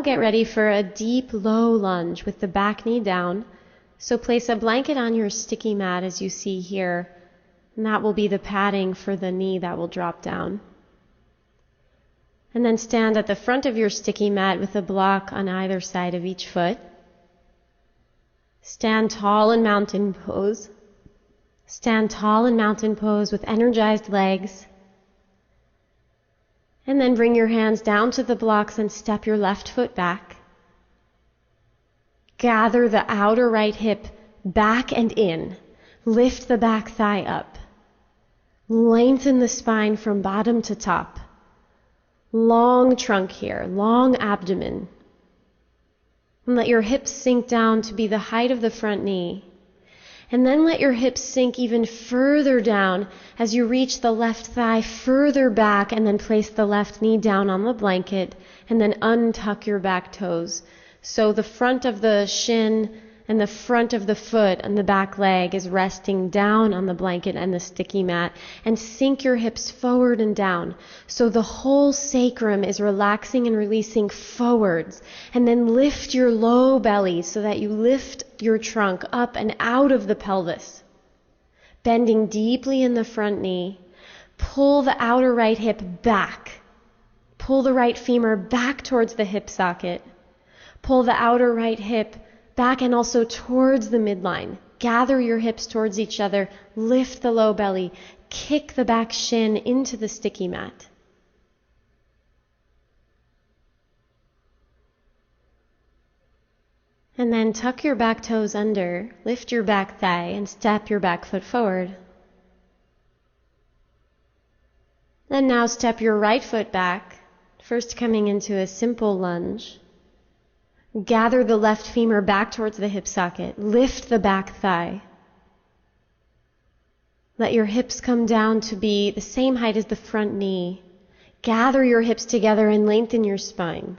we'll get ready for a deep, low lunge with the back knee down. So place a blanket on your sticky mat as you see here, and that will be the padding for the knee that will drop down. And then stand at the front of your sticky mat with a block on either side of each foot. Stand tall in mountain pose. Stand tall in mountain pose with energized legs. And then bring your hands down to the blocks and step your left foot back. Gather the outer right hip back and in. Lift the back thigh up. Lengthen the spine from bottom to top. Long trunk here, long abdomen. And let your hips sink down to be the height of the front knee. And then let your hips sink even further down as you reach the left thigh further back, and then place the left knee down on the blanket and then untuck your back toes. So the front of the shin and the front of the foot and the back leg is resting down on the blanket and the sticky mat, and sink your hips forward and down. So the whole sacrum is relaxing and releasing forwards, and then lift your low belly so that you lift your trunk up and out of the pelvis. Bending deeply in the front knee, pull the outer right hip back. Pull the right femur back towards the hip socket. Pull the outer right hip back and also towards the midline. Gather your hips towards each other, lift the low belly, kick the back shin into the sticky mat. And then tuck your back toes under, lift your back thigh, and step your back foot forward. And now step your right foot back, first coming into a simple lunge. Gather the left femur back towards the hip socket. Lift the back thigh. Let your hips come down to be the same height as the front knee. Gather your hips together and lengthen your spine.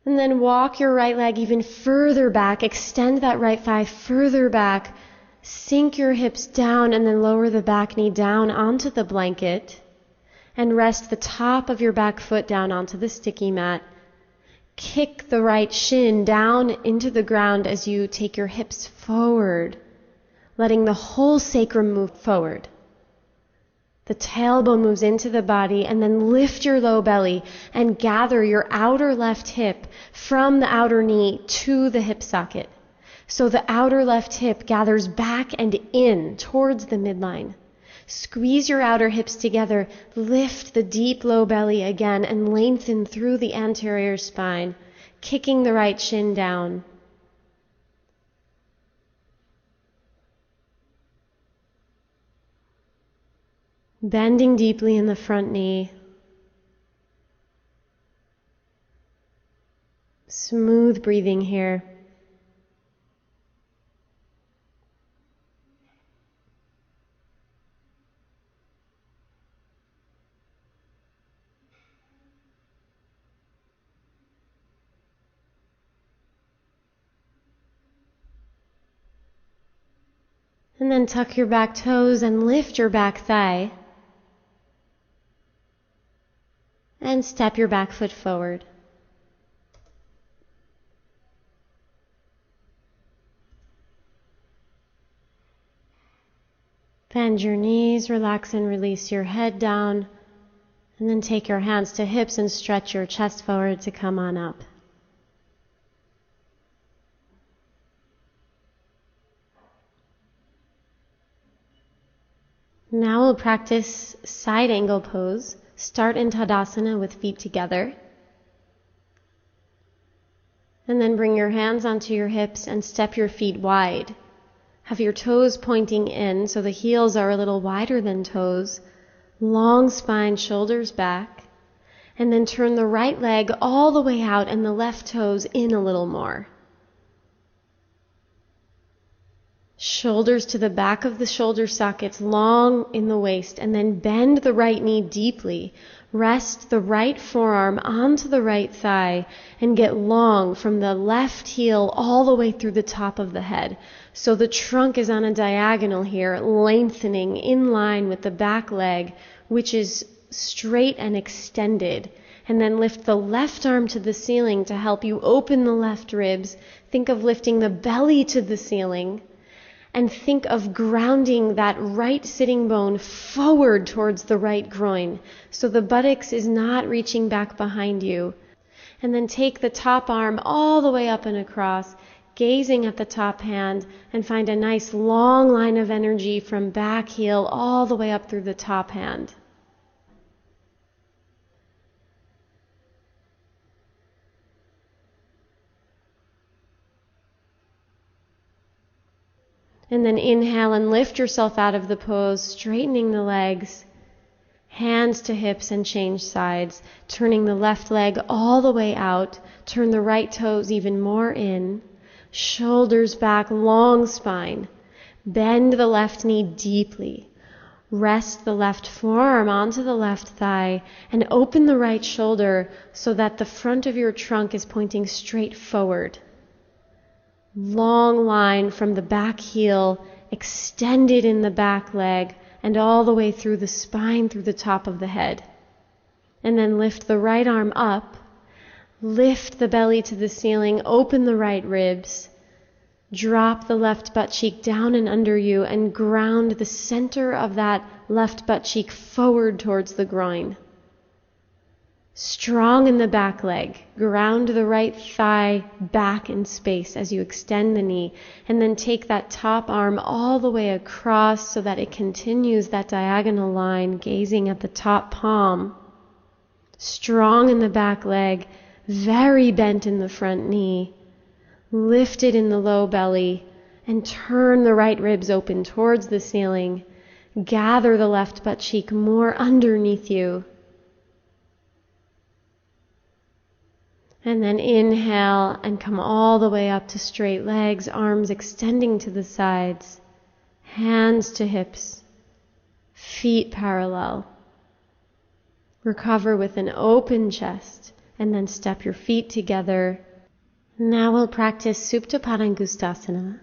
And then walk your right leg even further back. Extend that right thigh further back. Sink your hips down and then lower the back knee down onto the blanket. And rest the top of your back foot down onto the sticky mat. Kick the right shin down into the ground as you take your hips forward, letting the whole sacrum move forward. The tailbone moves into the body, and then lift your low belly and gather your outer left hip from the outer knee to the hip socket. So the outer left hip gathers back and in towards the midline. Squeeze your outer hips together, lift the deep low belly again, and lengthen through the anterior spine, kicking the right shin down. Bending deeply in the front knee. Smooth breathing here. And then tuck your back toes and lift your back thigh. And step your back foot forward. Bend your knees, relax and release your head down. And then take your hands to hips and stretch your chest forward to come on up. Now we'll practice side angle pose. Start in Tadasana with feet together. And then bring your hands onto your hips and step your feet wide. Have your toes pointing in so the heels are a little wider than toes. Long spine, shoulders back. And then turn the right leg all the way out and the left toes in a little more. Shoulders to the back of the shoulder sockets, long in the waist, and then bend the right knee deeply. Rest the right forearm onto the right thigh and get long from the left heel all the way through the top of the head. So the trunk is on a diagonal here, lengthening in line with the back leg, which is straight and extended. And then lift the left arm to the ceiling to help you open the left ribs. Think of lifting the belly to the ceiling. And think of grounding that right sitting bone forward towards the right groin. So the buttocks is not reaching back behind you. And then take the top arm all the way up and across, gazing at the top hand, and find a nice long line of energy from back heel all the way up through the top hand. And then inhale and lift yourself out of the pose, straightening the legs, hands to hips and change sides, turning the left leg all the way out, turn the right toes even more in, shoulders back, long spine, bend the left knee deeply, rest the left forearm onto the left thigh, and open the right shoulder so that the front of your trunk is pointing straight forward. Long line from the back heel, extended in the back leg, and all the way through the spine, through the top of the head. And then lift the right arm up, lift the belly to the ceiling, open the right ribs, drop the left butt cheek down and under you, and ground the center of that left butt cheek forward towards the groin. Strong in the back leg. Ground the right thigh back in space as you extend the knee. And then take that top arm all the way across so that it continues that diagonal line, gazing at the top palm. Strong in the back leg. Very bent in the front knee. Lifted in the low belly. And turn the right ribs open towards the ceiling. Gather the left butt cheek more underneath you. And then inhale and come all the way up to straight legs, arms extending to the sides, hands to hips, feet parallel. Recover with an open chest and then step your feet together. Now we'll practice Supta Padangusthasana.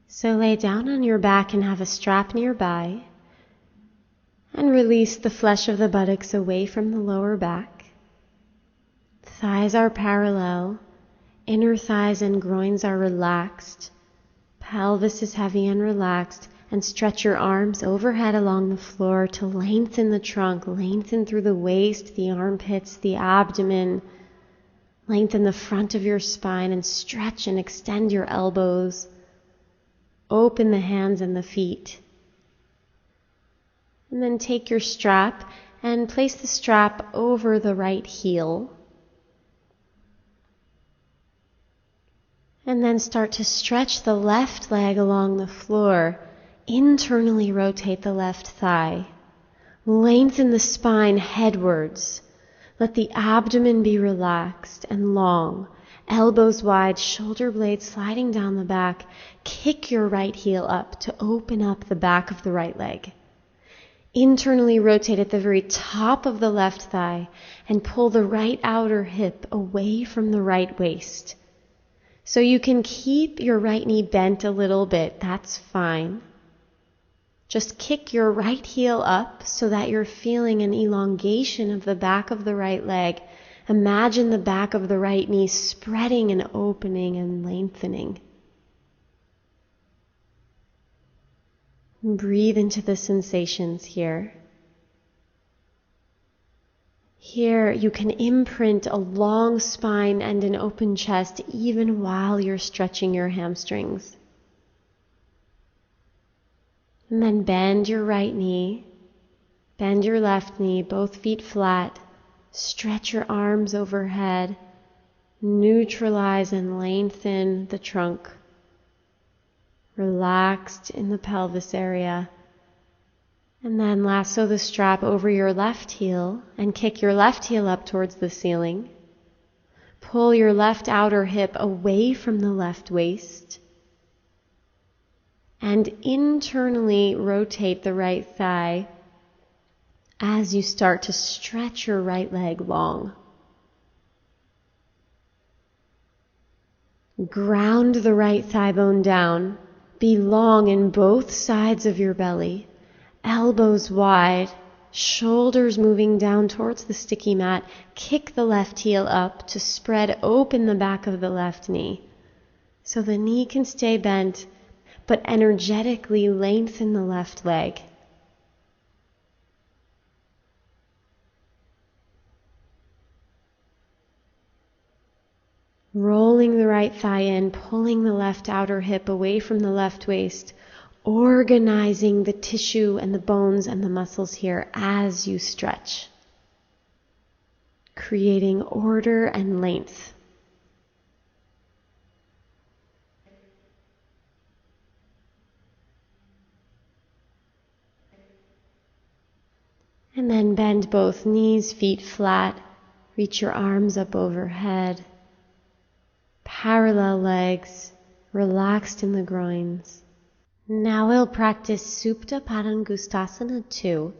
So lay down on your back and have a strap nearby and release the flesh of the buttocks away from the lower back. Thighs are parallel, inner thighs and groins are relaxed, pelvis is heavy and relaxed, and stretch your arms overhead along the floor to lengthen the trunk, lengthen through the waist, the armpits, the abdomen, lengthen the front of your spine and stretch and extend your elbows, open the hands and the feet. And then take your strap and place the strap over the right heel. And then start to stretch the left leg along the floor. Internally rotate the left thigh. Lengthen the spine headwards. Let the abdomen be relaxed and long. Elbows wide, shoulder blades sliding down the back. Kick your right heel up to open up the back of the right leg. Internally rotate at the very top of the left thigh and pull the right outer hip away from the right waist. So you can keep your right knee bent a little bit, that's fine. Just kick your right heel up so that you're feeling an elongation of the back of the right leg. Imagine the back of the right knee spreading and opening and lengthening. Breathe into the sensations here. Here you can imprint a long spine and an open chest even while you're stretching your hamstrings. And then bend your right knee, bend your left knee, both feet flat, stretch your arms overhead, neutralize and lengthen the trunk, relaxed in the pelvis area. And then lasso the strap over your left heel and kick your left heel up towards the ceiling. Pull your left outer hip away from the left waist. And internally rotate the right thigh as you start to stretch your right leg long. Ground the right thigh bone down. Be long in both sides of your belly. Elbows wide, shoulders moving down towards the sticky mat. Kick the left heel up to spread open the back of the left knee. So the knee can stay bent, but energetically lengthen the left leg. Rolling the right thigh in, pulling the left outer hip away from the left waist, organizing the tissue and the bones and the muscles here as you stretch, creating order and length. And then bend both knees, feet flat, reach your arms up overhead. Parallel legs, relaxed in the groins. Now we'll practice Supta Padangustasana 2.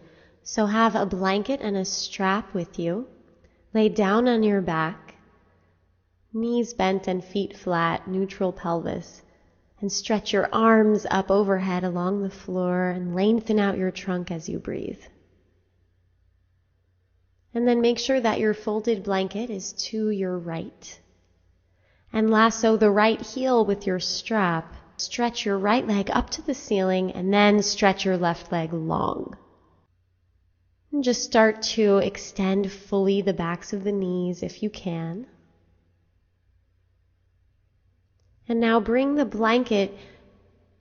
So have a blanket and a strap with you. Lay down on your back, knees bent and feet flat, neutral pelvis. And stretch your arms up overhead along the floor and lengthen out your trunk as you breathe. And then make sure that your folded blanket is to your right. And lasso the right heel with your strap. Stretch your right leg up to the ceiling and then stretch your left leg long. And just start to extend fully the backs of the knees if you can. And now bring the blanket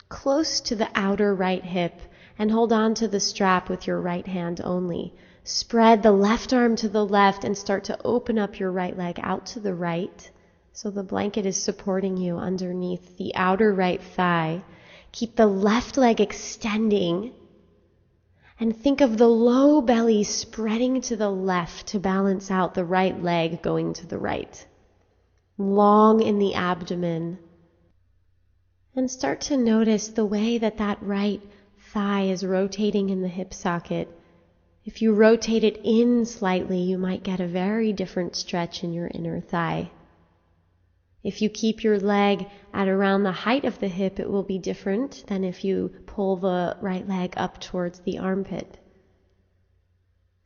close to the outer right hip and hold on to the strap with your right hand only. Spread the left arm to the left and start to open up your right leg out to the right. So the blanket is supporting you underneath the outer right thigh. Keep the left leg extending. And think of the low belly spreading to the left to balance out the right leg going to the right. Long in the abdomen. And start to notice the way that that right thigh is rotating in the hip socket. If you rotate it in slightly, you might get a very different stretch in your inner thigh. If you keep your leg at around the height of the hip, it will be different than if you pull the right leg up towards the armpit.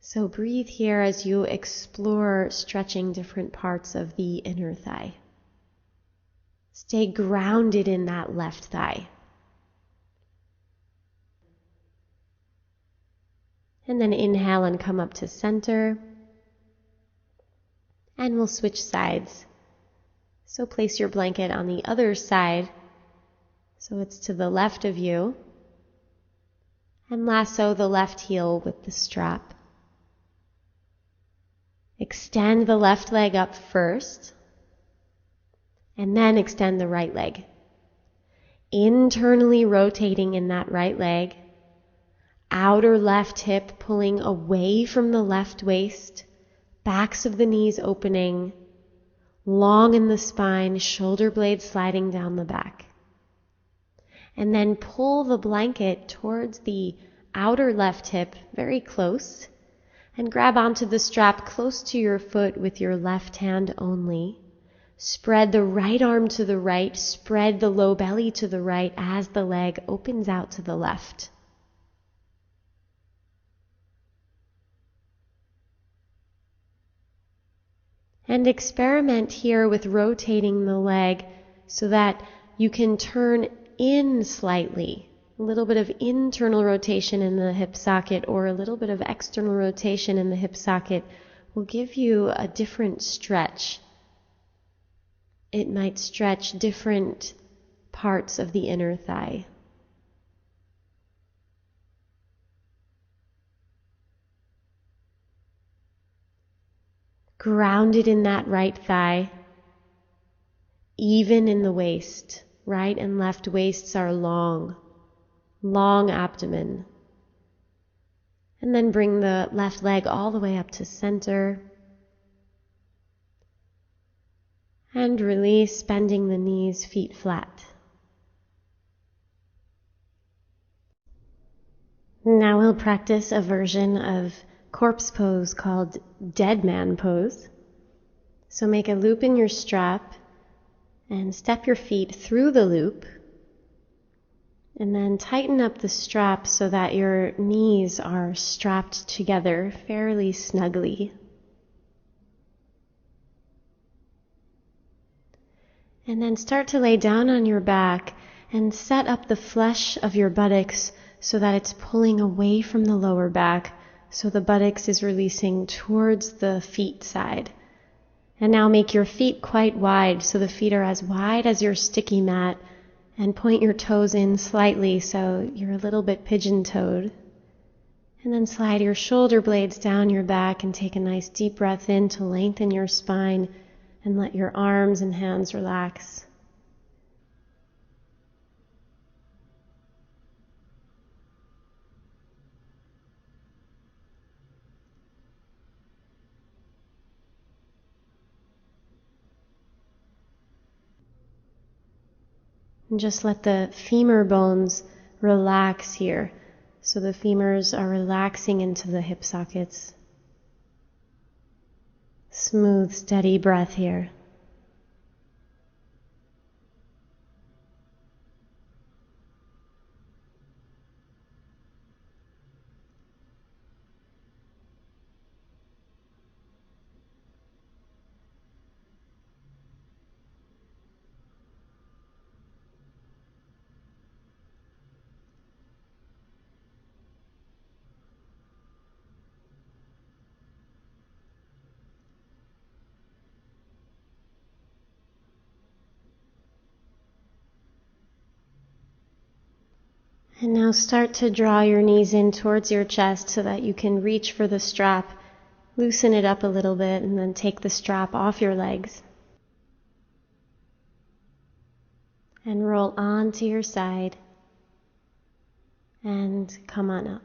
So breathe here as you explore stretching different parts of the inner thigh. Stay grounded in that left thigh. And then inhale and come up to center. And we'll switch sides. So place your blanket on the other side, so it's to the left of you, and lasso the left heel with the strap. Extend the left leg up first, and then extend the right leg. Internally rotating in that right leg, outer left hip pulling away from the left waist, backs of the knees opening, long in the spine, shoulder blades sliding down the back. And then pull the blanket towards the outer left hip, very close, and grab onto the strap close to your foot with your left hand only. Spread the right arm to the right, spread the low belly to the right as the leg opens out to the left. And experiment here with rotating the leg so that you can turn in slightly. A little bit of internal rotation in the hip socket or a little bit of external rotation in the hip socket will give you a different stretch. It might stretch different parts of the inner thigh. Grounded in that right thigh, even in the waist. Right and left waists are long, long abdomen. And then bring the left leg all the way up to center. And release, bending the knees, feet flat. Now we'll practice a version of corpse pose called dead man pose. So make a loop in your strap and step your feet through the loop. And then tighten up the strap so that your knees are strapped together fairly snugly. And then start to lay down on your back and set up the flesh of your buttocks so that it's pulling away from the lower back, so the buttocks is releasing towards the feet side. And now make your feet quite wide, so the feet are as wide as your sticky mat, and point your toes in slightly so you're a little bit pigeon-toed. And then slide your shoulder blades down your back and take a nice deep breath in to lengthen your spine and let your arms and hands relax. And just let the femur bones relax here. So the femurs are relaxing into the hip sockets. Smooth, steady breath here. And now start to draw your knees in towards your chest so that you can reach for the strap. Loosen it up a little bit and then take the strap off your legs. And roll on to your side and come on up.